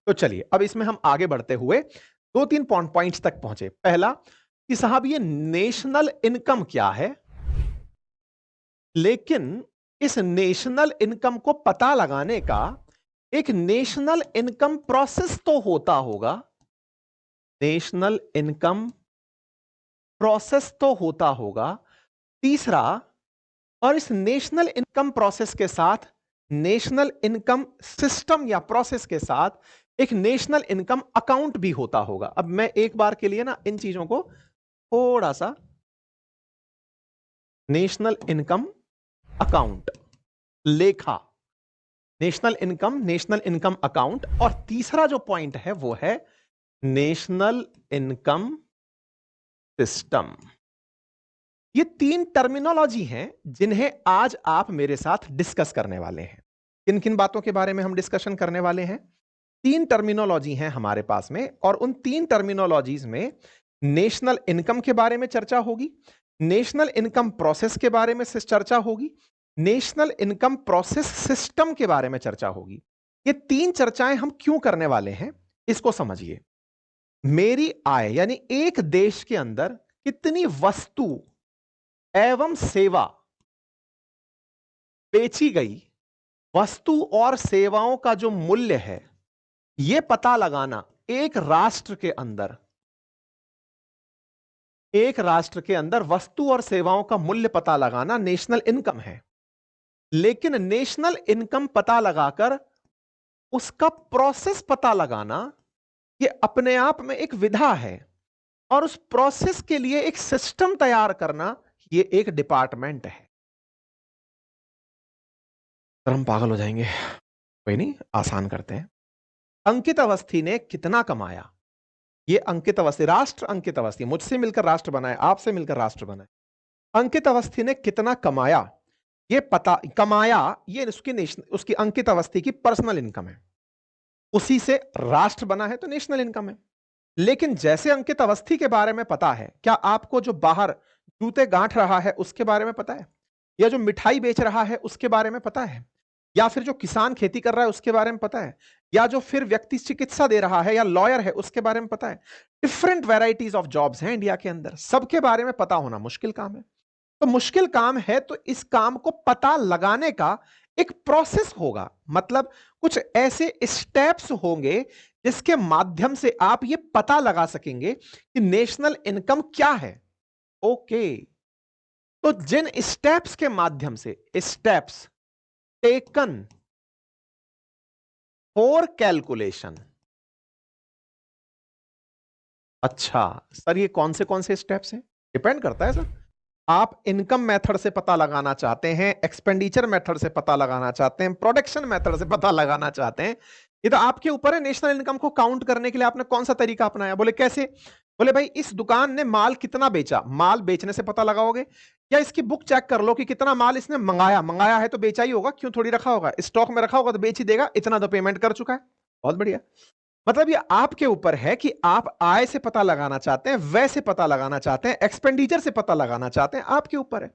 तो चलिए अब इसमें हम आगे बढ़ते हुए 2-3 पॉइंट्स तक पहुंचे। पहला कि साहब ये नेशनल इनकम क्या है, लेकिन इस नेशनल इनकम को पता लगाने का एक नेशनल इनकम प्रोसेस तो होता होगा। नेशनल इनकम प्रोसेस तो होता होगा। तीसरा, और इस नेशनल इनकम प्रोसेस के साथ, नेशनल इनकम सिस्टम या प्रोसेस के साथ एक नेशनल इनकम अकाउंट भी होता होगा। अब मैं एक बार के लिए ना इन चीजों को थोड़ा सा, नेशनल इनकम अकाउंट, लेखा, नेशनल इनकम अकाउंट, और तीसरा जो पॉइंट है वो है नेशनल इनकम सिस्टम। ये 3 टर्मिनोलॉजी हैं जिन्हें आज आप मेरे साथ डिस्कस करने वाले हैं। किन किन बातों के बारे में हम डिस्कशन करने वाले हैं? 3 टर्मिनोलॉजी हैं हमारे पास में, और उन 3 टर्मिनोलॉजीज में नेशनल इनकम के बारे में चर्चा होगी, नेशनल इनकम प्रोसेस के बारे में चर्चा होगी, नेशनल इनकम प्रोसेस सिस्टम के बारे में चर्चा होगी। ये 3 चर्चाएं हम क्यों करने वाले हैं, इसको समझिए। मेरी आय यानी एक देश के अंदर कितनी वस्तु एवं सेवा बेची गई, वस्तु और सेवाओं का जो मूल्य है, यह पता लगाना एक राष्ट्र के अंदर वस्तु और सेवाओं का मूल्य पता लगाना नेशनल इनकम है। लेकिन नेशनल इनकम पता लगाकर उसका प्रोसेस पता लगाना, यह अपने आप में एक विधा है, और उस प्रोसेस के लिए एक सिस्टम तैयार करना, यह एक डिपार्टमेंट है। तो हम पागल हो जाएंगे, कोई नहीं, आसान करते हैं। अंकित अवस्थी ने कितना कमाया? ये अंकित अवस्थी, राष्ट्र अंकित अवस्थी, मुझसे मिलकर राष्ट्र बनाए, आपसे मिलकर राष्ट्र बनाए। अंकित अवस्थी ने कितना कमाया, ये पता, कमाया ये उसकी अंकित अवस्थी की पर्सनल इनकम है, उसी से राष्ट्र बना है तो नेशनल इनकम है। लेकिन जैसे अंकित अवस्थी के बारे में पता है, क्या आपको जो बाहर जूते गांठ रहा है उसके बारे में पता है, या जो मिठाई बेच रहा है उसके बारे में पता है, या फिर जो किसान खेती कर रहा है उसके बारे में पता है, या जो फिर व्यक्ति चिकित्सा दे रहा है या लॉयर है उसके बारे में पता है? डिफरेंट वैरायटीज ऑफ जॉब्स हैं इंडिया के अंदर, सबके बारे में पता होना मुश्किल काम है। तो मुश्किल काम है, तो इस काम को पता लगाने का एक प्रोसेस होगा, मतलब कुछ ऐसे स्टेप्स होंगे जिसके माध्यम से आप ये पता लगा सकेंगे कि नेशनल इनकम क्या है। ओके, तो जिन स्टेप्स के माध्यम से, स्टेप्स टेकन फॉर कैलकुलेशन। अच्छा सर, ये कौन से स्टेप्स हैं? डिपेंड करता है सर, आप इनकम मेथड से पता लगाना चाहते हैं, एक्सपेंडिचर मेथड से पता लगाना चाहते हैं, प्रोडक्शन मेथड से पता लगाना चाहते हैं, ये तो आपके ऊपर है। नेशनल इनकम को काउंट करने के लिए आपने कौन सा तरीका अपनाया? बोले कैसे? बोले भाई इस दुकान ने माल कितना बेचा, माल बेचने से पता लगाओगे, या इसकी बुक चेक कर लो कि कितना माल इसने मंगाया है तो बेचा ही होगा, क्यों थोड़ी रखा होगा, स्टॉक में रखा होगा तो बेच ही देगा, इतना तो पेमेंट कर चुका है। बहुत बढ़िया, मतलब ये आपके ऊपर है कि आप आय से पता लगाना चाहते हैं, व्यय से पता लगाना चाहते हैं, एक्सपेंडिचर से पता लगाना चाहते हैं, आपके ऊपर है।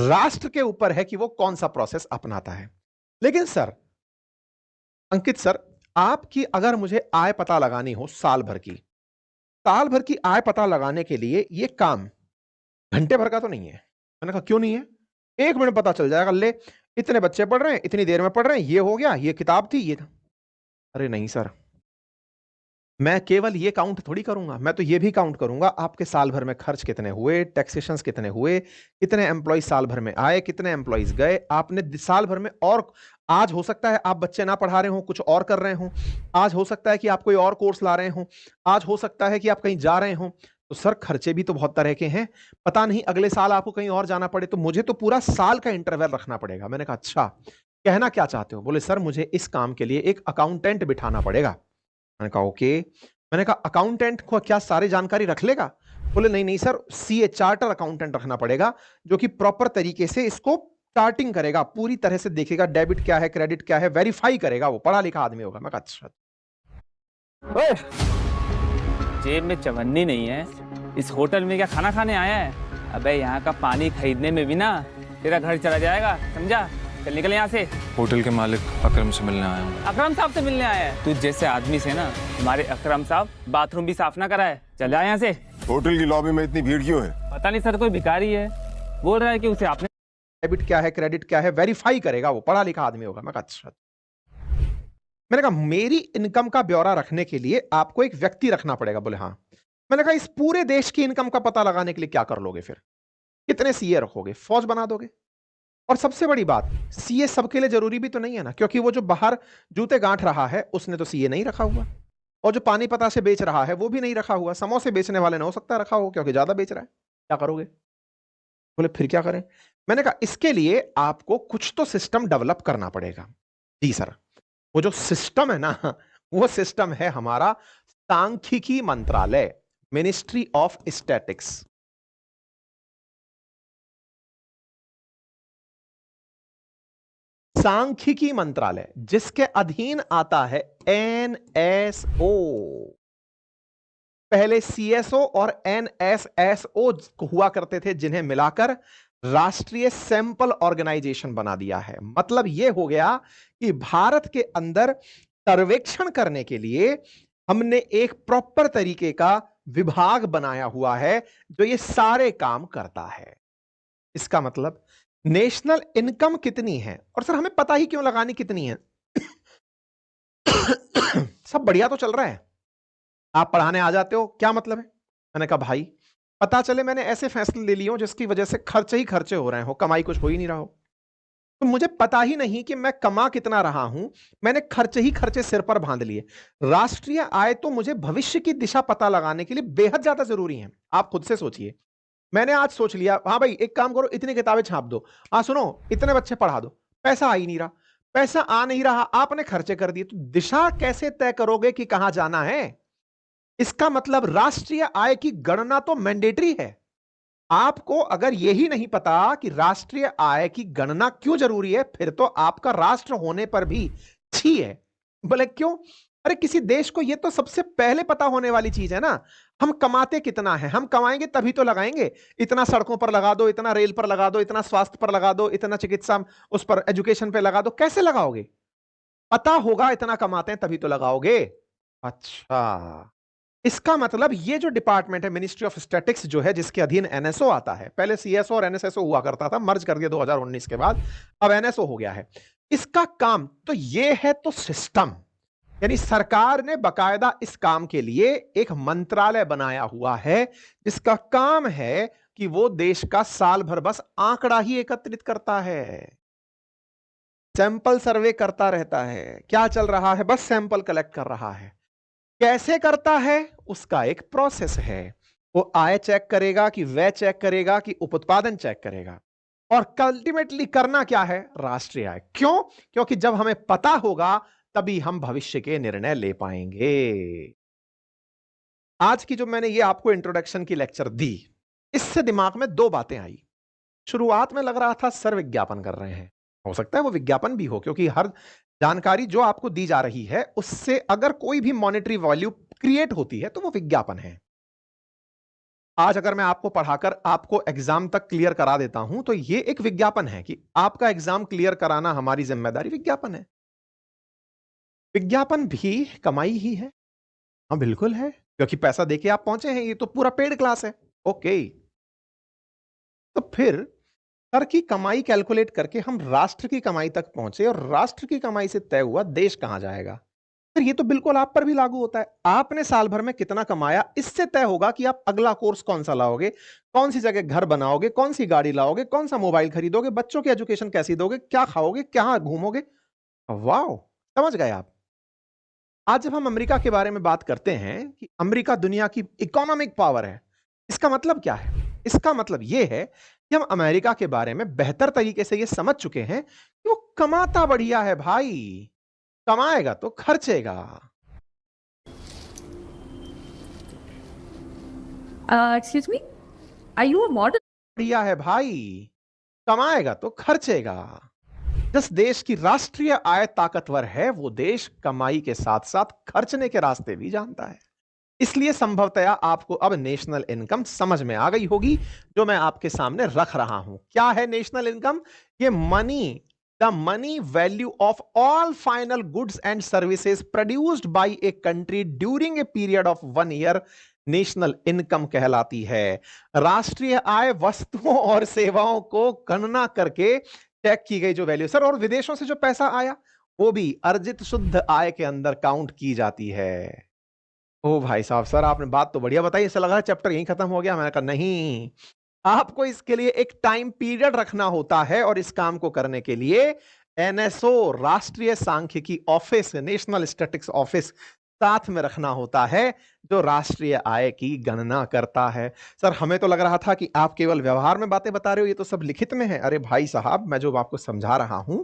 राष्ट्र के ऊपर है कि वो कौन सा प्रोसेस अपनाता है। लेकिन सर, अंकित सर, आपकी अगर मुझे आय पता लगानी हो साल भर की आय पता लगाने के लिए ये काम घंटे भर का तो नहीं है। मैंने कहा क्यों नहीं है? 1 मिनट पता चल जाएगा, ले इतने बच्चे पढ़ रहे हैं, इतनी देर में पढ़ रहे हैं, ये हो गया, ये किताब थी, ये था। अरे नहीं सर, मैं केवल ये काउंट थोड़ी करूंगा, मैं तो ये भी काउंट करूंगा आपके साल भर में खर्च कितने हुए, टैक्सेशंस कितने हुए, कितने एम्प्लॉइज साल भर में आए, कितने एम्प्लॉइज गए, आपने साल भर में, और आज हो सकता है आप बच्चे ना पढ़ा रहे हो, कुछ और कर रहे हो, आज हो सकता है कि आप कोई और कोर्स ला रहे हो, आज हो सकता है कि आप कहीं जा रहे हो, तो सर खर्चे भी तो बहुत तरह के हैं, पता नहीं अगले साल आपको कहीं और जाना पड़े, तो मुझे तो पूरा साल का इंटरवल रखना पड़ेगा। मैंने कहा अच्छा, कहना क्या चाहते हो? बोले सर मुझे इस काम के लिए एक अकाउंटेंट बिठाना पड़ेगा। मैंने कहा ओके। मैंने कहा अकाउंटेंट को क्या सारी जानकारी रख लेगा? बोले नहीं नहीं सर, सीए चार्टर अकाउंटेंट रखना पड़ेगा, जो कि प्रॉपर तरीके से इसको चार्टिंग करेगा, पूरी तरह से देखेगा डेबिट क्या है, क्रेडिट क्या है, वेरीफाई करेगा, वो पढ़ा लिखा आदमी होगा। मैं कहा अच्छा। जेब में चवन्नी नहीं है, इस होटल में क्या खाना खाने आया है? अबे यहाँ का पानी खरीदने में भी ना तेरा घर चला जाएगा, समझा? चल निकल यहाँ से। होटल के मालिक अकरम से मिलने आया हूँ। अकरम साहब से मिलने आया है? तू जैसे आदमी से ना हमारे अकरम साहब बाथरूम भी साफ ना कराए। चल आ यहाँ से। होटल की लॉबी में इतनी भीड़ क्यों है? पता नहीं सर, कोई भिखारी है, बोल रहा है कि उसे आपने डेबिट क्या है, क्रेडिट क्या है, वेरीफाई करेगा, वो पढ़ा लिखा आदमी होगा। मैं कहा अच्छा। मैंने कहा मेरी इनकम का ब्यौरा रखने के लिए आपको एक व्यक्ति रखना पड़ेगा। बोले हाँ। मैंने कहा इस पूरे देश की इनकम का पता लगाने के लिए क्या कर लोगे? फिर कितने सीए रखोगे? फौज बना दोगे? और सबसे बड़ी बात, सीए सबके लिए जरूरी भी तो नहीं है ना, क्योंकि वो जो बाहर जूते गांठ रहा है उसने तो सीए नहीं रखा हुआ, और जो पानी पता से बेच रहा है वो भी नहीं रखा हुआ। समोसे बेचने वाले ने हो सकता है रखा हो, क्योंकि ज्यादा बेच रहा है। क्या करोगे? बोले फिर क्या करें? मैंने कहा इसके लिए आपको कुछ तो सिस्टम डेवलप करना पड़ेगा। जी सर। वो जो सिस्टम है ना, वो सिस्टम है हमारा सांख्यिकी मंत्रालय, मिनिस्ट्री ऑफ स्टैटिक्स। सांख्यिकी मंत्रालय, जिसके अधीन आता है एनएसओ। पहले सीएसओ और एनएसएसओ हुआ करते थे, जिन्हें मिलाकर राष्ट्रीय सैंपल ऑर्गेनाइजेशन बना दिया है। मतलब यह हो गया कि भारत के अंदर सर्वेक्षण करने के लिए हमने एक प्रॉपर तरीके का विभाग बनाया हुआ है जो ये सारे काम करता है। इसका मतलब नेशनल इनकम कितनी है, और सर हमें पता ही क्यों लगानी कितनी है? सब बढ़िया तो चल रहा है, आप पढ़ाने आ जाते हो, क्या मतलब है? मैंने कहा भाई पता चले मैंने ऐसे फैसले ले लिए हो जिसकी वजह से खर्चे ही खर्चे हो रहे हो, कमाई कुछ हो ही नहीं रहा हो, तो मुझे पता ही नहीं कि मैं कमा कितना रहा हूं, मैंने खर्चे ही खर्चे सिर पर बांध लिए। राष्ट्रीय आय तो मुझे भविष्य की दिशा पता लगाने के लिए बेहद ज्यादा जरूरी है। आप खुद से सोचिए, मैंने आज सोच लिया हाँ भाई एक काम करो, इतनी किताबें छाप दो, सुनो इतने बच्चे पढ़ा दो, पैसा आ ही नहीं रहा, पैसा आ नहीं रहा, आपने खर्चे कर दिए, तो दिशा कैसे तय करोगे कि कहां जाना है? इसका मतलब राष्ट्रीय आय की गणना तो मैंडेटरी है। आपको अगर यही नहीं पता कि राष्ट्रीय आय की गणना क्यों जरूरी है, फिर तो आपका राष्ट्र होने पर भी छी है। बोले क्यों? अरे किसी देश को यह तो सबसे पहले पता होने वाली चीज है ना, हम कमाते कितना है, हम कमाएंगे तभी तो लगाएंगे। इतना सड़कों पर लगा दो, इतना रेल पर लगा दो, इतना स्वास्थ्य पर लगा दो, इतना चिकित्सा उस पर एजुकेशन पे लगा दो, कैसे लगाओगे? पता होगा इतना कमाते हैं तभी तो लगाओगे। अच्छा, इसका मतलब ये जो डिपार्टमेंट है मिनिस्ट्री ऑफ स्टैटिक्स जो है, जिसके अधीन एनएसओ आता है, पहले सीएसओ और एनएसएसओ हुआ करता था, मर्ज कर दिया 2019 के बाद, अब एनएसओ हो गया है। इसका काम तो ये है, तो सिस्टम यानी सरकार ने बकायदा इस काम के लिए एक मंत्रालय बनाया हुआ है, जिसका काम है कि वो देश का साल भर बस आंकड़ा ही एकत्रित करता है, सैंपल सर्वे करता रहता है, क्या चल रहा है बस सैंपल कलेक्ट कर रहा है। कैसे करता है उसका एक प्रोसेस है, वो आय चेक करेगा कि व्यय चेक करेगा कि उत्पादन चेक करेगा, और अल्टीमेटली करना क्या है? राष्ट्रीय आय। क्यों? क्योंकि जब हमें पता होगा तभी हम भविष्य के निर्णय ले पाएंगे। आज की जो मैंने ये आपको इंट्रोडक्शन की लेक्चर दी, इससे दिमाग में दो बातें आई। शुरुआत में लग रहा था सर विज्ञापन कर रहे हैं, हो सकता है वो विज्ञापन भी हो, क्योंकि हर जानकारी जो आपको दी जा रही है उससे अगर कोई भी मॉनेटरी वैल्यू क्रिएट होती है तो वो विज्ञापन है। आज अगर मैं आपको पढ़ाकर आपको एग्जाम तक क्लियर करा देता हूं तो ये एक विज्ञापन है कि आपका एग्जाम क्लियर कराना हमारी जिम्मेदारी, विज्ञापन है। विज्ञापन भी कमाई ही है। हाँ बिल्कुल है, क्योंकि पैसा देके आप पहुंचे हैं, ये तो पूरा पेड क्लास है। ओके, तो फिर सर की कमाई कैलकुलेट करके हम राष्ट्र की कमाई तक पहुंचे, और राष्ट्र की कमाई से तय हुआ देश कहां जाएगा। फिर ये तो बिल्कुल आप पर भी लागू होता है। आपने साल भर में कितना कमाया, इससे तय होगा कि आप अगला कोर्स कौन सा लाओगे, कौन सी जगह घर बनाओगे, कौन सी गाड़ी लाओगे, कौन सा मोबाइल खरीदोगे, बच्चों की एजुकेशन कैसी दोगे, क्या खाओगे, कहां घूमोगे। वाह, समझ गए आप? आज जब हम अमेरिका के बारे में बात करते हैं कि अमेरिका दुनिया की इकोनॉमिक पावर है, इसका मतलब क्या है? इसका मतलब यह है कि हम अमेरिका के बारे में बेहतर तरीके से यह समझ चुके हैं कि वो कमाता बढ़िया है भाई, कमाएगा तो खर्चेगा। Excuse me, are you a model? बढ़िया है भाई, कमाएगा तो खर्चेगा। जिस देश की राष्ट्रीय आय ताकतवर है, वो देश कमाई के साथ साथ खर्चने के रास्ते भी जानता है। इसलिए संभवतया आपको अब नेशनल इनकम समझ में आ गई होगी, जो मैं आपके सामने रख रहा हूं। क्या है नेशनल इनकम? ये money the money value of all final goods and services produced by a country during a period of 1 year national income कहलाती है। राष्ट्रीय आय वस्तुओं और सेवाओं को गणना करके चेक की गई जो वैल्यू, सर, और विदेशों से जो पैसा आया वो भी अर्जित शुद्ध आय के अंदर काउंट की जाती है। ओ भाई साहब, सर आपने बात तो बढ़िया बताई, ऐसा लगा चैप्टर यहीं खत्म हो गया। मैंने कहा नहीं, आपको इसके लिए एक टाइम पीरियड रखना होता है और इस काम को करने के लिए एनएसओ, राष्ट्रीय सांख्यिकी ऑफिस, नेशनल स्टैटिस्टिक्स ऑफिस साथ में रखना होता है जो राष्ट्रीय आय की गणना करता है। सर हमें तो लग रहा था कि आप केवल व्यवहार में बातें बता रहे हो, ये तो सब लिखित में है। अरे भाई साहब, मैं जो आपको समझा रहा हूं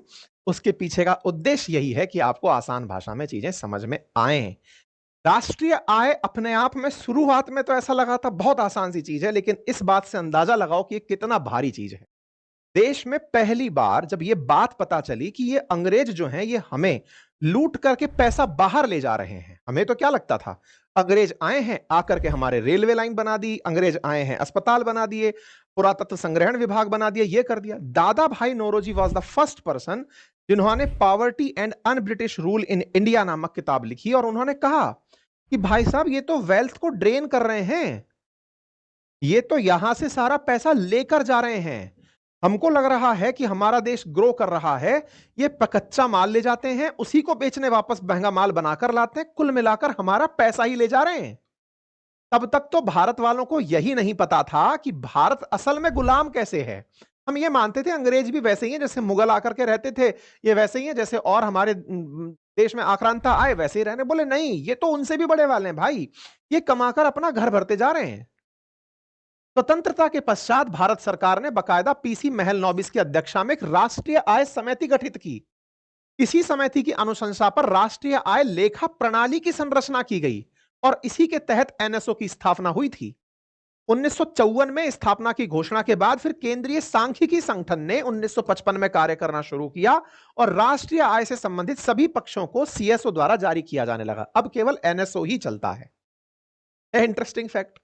उसके पीछे का उद्देश्य यही है कि आपको आसान भाषा में चीजें समझ में आए। राष्ट्रीय आय अपने आप में शुरुआत में तो ऐसा लगा था बहुत आसान सी चीज है, लेकिन इस बात से अंदाजा लगाओ कि ये कितना भारी चीज है। देश में पहली बार जब ये बात पता चली कि ये अंग्रेज जो हैं ये हमें लूट करके पैसा बाहर ले जा रहे हैं, हमें तो क्या लगता था अंग्रेज आए हैं आकर के हमारे रेलवे लाइन बना दी, अंग्रेज आए हैं अस्पताल बना दिए, पुरातत्व संग्रहण विभाग बना दिया, ये कर दिया। Dadabhai Naoroji was the first person जिन्होंने poverty and un British rule in India नामक किताब लिखी और उन्होंने कहा कि भाई साहब ये तो वेल्थ को ड्रेन कर रहे हैं, ये तो यहां से सारा पैसा लेकर जा रहे हैं। हमको लग रहा है कि हमारा देश ग्रो कर रहा है, ये कच्चा माल ले जाते हैं, उसी को बेचने वापस महंगा माल बनाकर लाते हैं, कुल मिलाकर हमारा पैसा ही ले जा रहे हैं। तब तक तो भारत वालों को यही नहीं पता था कि भारत असल में गुलाम कैसे है। हम ये मानते थे अंग्रेज भी वैसे ही हैं जैसे मुगल आकर के रहते थे, ये वैसे ही हैं जैसे और हमारे देश में आक्रांता आए वैसे ही रहने। बोले नहीं, ये तो उनसे भी बड़े वाले हैं भाई, ये कमाकर अपना घर भरते जा रहे हैं। स्वतंत्रता के पश्चात भारत सरकार ने बकायदा पीसी महल नौबिस की अध्यक्षता में एक राष्ट्रीय आय समिति गठित की। इसी समिति की अनुशंसा पर राष्ट्रीय आय लेखा प्रणाली की संरचना की गई और इसी के तहत एनएसओ की स्थापना हुई थी। 1954 में स्थापना की घोषणा के बाद फिर केंद्रीय सांख्यिकी संगठन ने 1955 में कार्य करना शुरू किया और राष्ट्रीय आय से संबंधित सभी पक्षों को सीएसओ द्वारा जारी किया जाने लगा। अब केवल एनएसओ ही चलता है। इंटरेस्टिंग फैक्ट,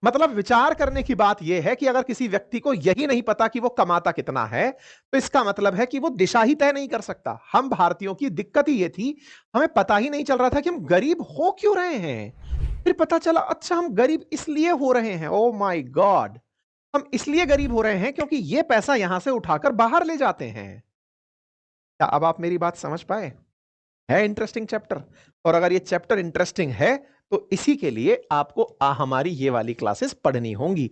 मतलब विचार करने की बात यह है कि अगर किसी व्यक्ति को यही नहीं पता कि वो कमाता कितना है तो इसका मतलब है कि वो दिशा ही तय नहीं कर सकता। हम भारतीयों की दिक्कत ही ये थी, हमें पता ही नहीं चल रहा था कि हम गरीब हो क्यों रहे हैं। फिर पता चला अच्छा हम गरीब इसलिए हो रहे हैं, ओ माय गॉड, हम इसलिए गरीब हो रहे हैं क्योंकि ये पैसा यहां से उठाकर बाहर ले जाते हैं। क्या अब आप मेरी बात समझ पाए? है इंटरेस्टिंग चैप्टर। और अगर ये चैप्टर इंटरेस्टिंग है तो इसी के लिए आपको हमारी ये वाली क्लासेस पढ़नी होंगी।